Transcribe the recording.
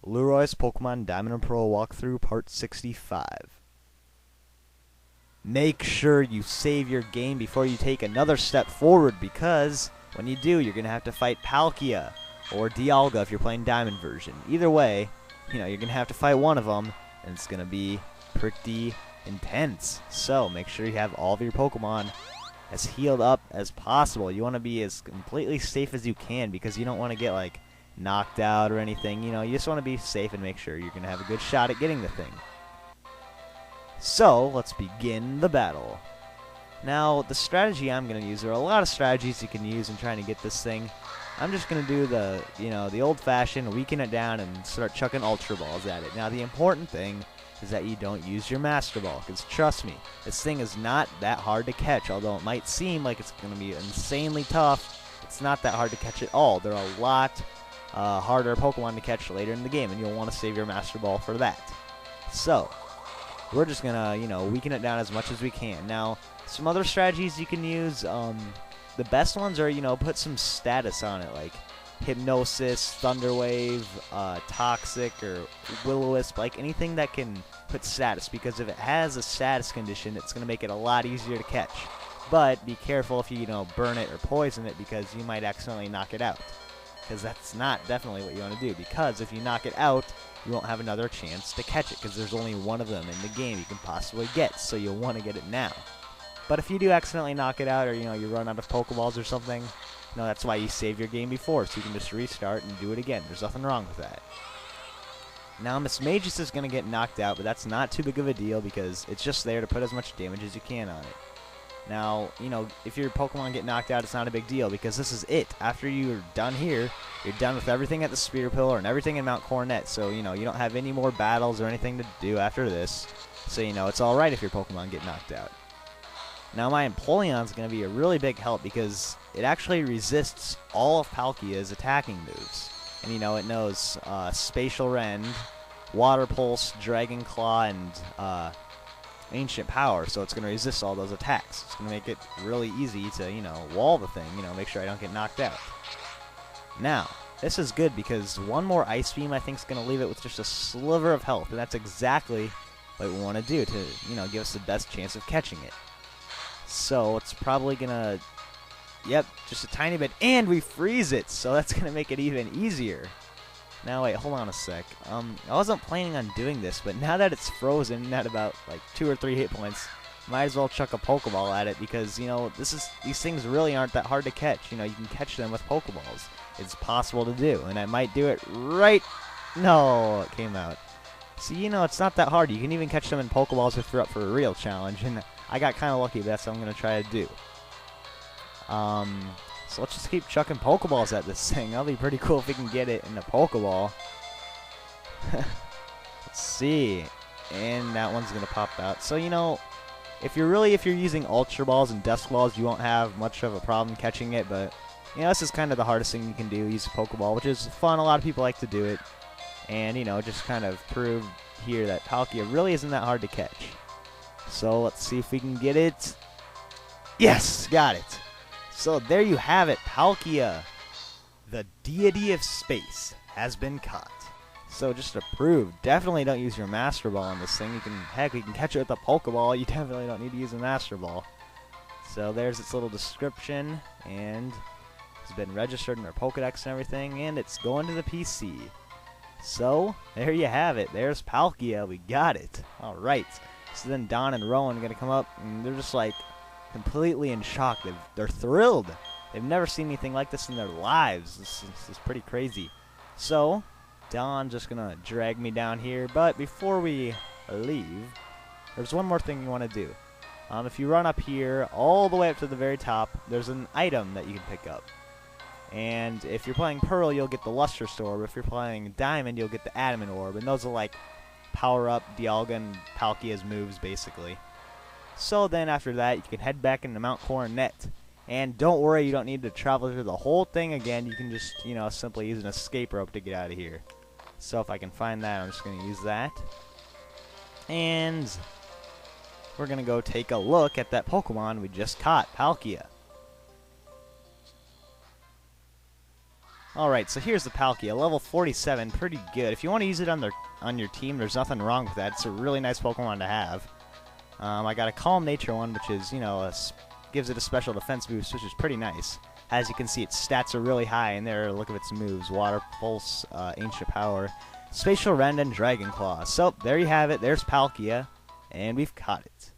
Lueroi's Pokemon Diamond and Pearl Walkthrough Part 65. Make sure you save your game before you take another step forward, because when you do, you're going to have to fight Palkia or Dialga if you're playing Diamond version. Either way, you're going to have to fight one of them, and it's going to be pretty intense. So make sure you have all of your Pokemon as healed up as possible. You want to be as completely safe as you can, because you don't want to get like knocked out or anything. You just want to be safe and make sure you're going to have a good shot at getting the thing. So let's begin the battle. Now, the strategy I'm going to use, there are a lot of strategies you can use in trying to get this thing. I'm just going to do the old-fashioned, weaken it down and start chucking Ultra Balls at it. Now, the important thing is that you don't use your Master Ball, because trust me, this thing is not that hard to catch. Although it might seem like it's going to be insanely tough, it's not that hard to catch at all. There are a lot harder Pokemon to catch later in the game, and you'll want to save your Master Ball for that. So, we're just going to, weaken it down as much as we can. Now, some other strategies you can use, the best ones are, put some status on it, like Hypnosis, Thunder Wave, Toxic, or Will-O-Wisp, like anything that can put status, because if it has a status condition, it's going to make it a lot easier to catch. But be careful if you, burn it or poison it, because you might accidentally knock it out. Because that's not definitely what you want to do, because if you knock it out, you won't have another chance to catch it, because there's only one of them in the game you can possibly get, so you'll want to get it now. But if you do accidentally knock it out, or you run out of Pokeballs or something, that's why you save your game before, so you can just restart and do it again. There's nothing wrong with that. Now, Miss Magus is going to get knocked out, but that's not too big of a deal, because it's just there to put as much damage as you can on it. Now, if your Pokemon get knocked out, it's not a big deal, because this is it. After you're done here, you're done with everything at the Spear Pillar and everything in Mount Coronet, so, you don't have any more battles or anything to do after this. So, it's alright if your Pokemon get knocked out. Now, my Empoleon's going to be a really big help, because it actually resists all of Palkia's attacking moves. And, it knows Spatial Rend, Water Pulse, Dragon Claw, and Ancient Power, so it's going to resist all those attacks. It's going to make it really easy to, wall the thing, make sure I don't get knocked out. Now, this is good, because one more Ice Beam, I think, is going to leave it with just a sliver of health, and that's exactly what we want to do to, give us the best chance of catching it. So, it's probably going to, yep, just a tiny bit, and we freeze it, so that's going to make it even easier. Now, wait, hold on a sec. I wasn't planning on doing this, but now that it's frozen at about, 2 or 3 hit points, might as well chuck a Pokeball at it, because, these things really aren't that hard to catch. You can catch them with Pokeballs. It's possible to do, and I might do it right... No, it came out. See, it's not that hard. You can even catch them in Pokeballs if you're up for a real challenge, and I got kind of lucky, but that's what I'm going to try to do. So let's just keep chucking Pokeballs at this thing. That'll be pretty cool if we can get it in a Pokeball. Let's see. And that one's going to pop out. So, if you're using Ultra Balls and Dusk Balls, you won't have much of a problem catching it. But, this is kind of the hardest thing you can do, use a Pokeball, which is fun. A lot of people like to do it. And, just kind of prove here that Palkia really isn't that hard to catch. So, let's see if we can get it. Yes! Got it! So there you have it, Palkia, the deity of space, has been caught. So just to prove, definitely don't use your Master Ball on this thing. Heck, we can catch it with a Pokeball. You definitely don't need to use a Master Ball. So there's its little description, and it's been registered in our Pokedex and everything, and it's going to the PC. So there you have it. There's Palkia. We got it. All right. So then Don and Rowan are gonna come up, and they're just like completely in shock. They're thrilled. They've never seen anything like this in their lives. This is pretty crazy. So, Don's just going to drag me down here. But before we leave, there's one more thing you want to do. If you run up here, all the way up to the very top, there's an item that you can pick up. And if you're playing Pearl, you'll get the Lustrous Orb. If you're playing Diamond, you'll get the Adamant Orb. And those will, power up Dialga and Palkia's moves, basically. So then after that, you can head back into Mount Coronet. And don't worry, you don't need to travel through the whole thing again. You can just, simply use an escape rope to get out of here. So if I can find that, I'm just going to use that. And we're going to go take a look at that Pokemon we just caught, Palkia. Alright, so here's the Palkia, level 47, pretty good. If you want to use it on your team, there's nothing wrong with that. It's a really nice Pokemon to have. I got a Calm Nature one, which is, you know, gives it a special defense boost, which is pretty nice. As you can see, its stats are really high in there. Look at its moves: Water Pulse, Ancient Power, Spatial Rend, and Dragon Claw. So, there you have it. There's Palkia, and we've caught it.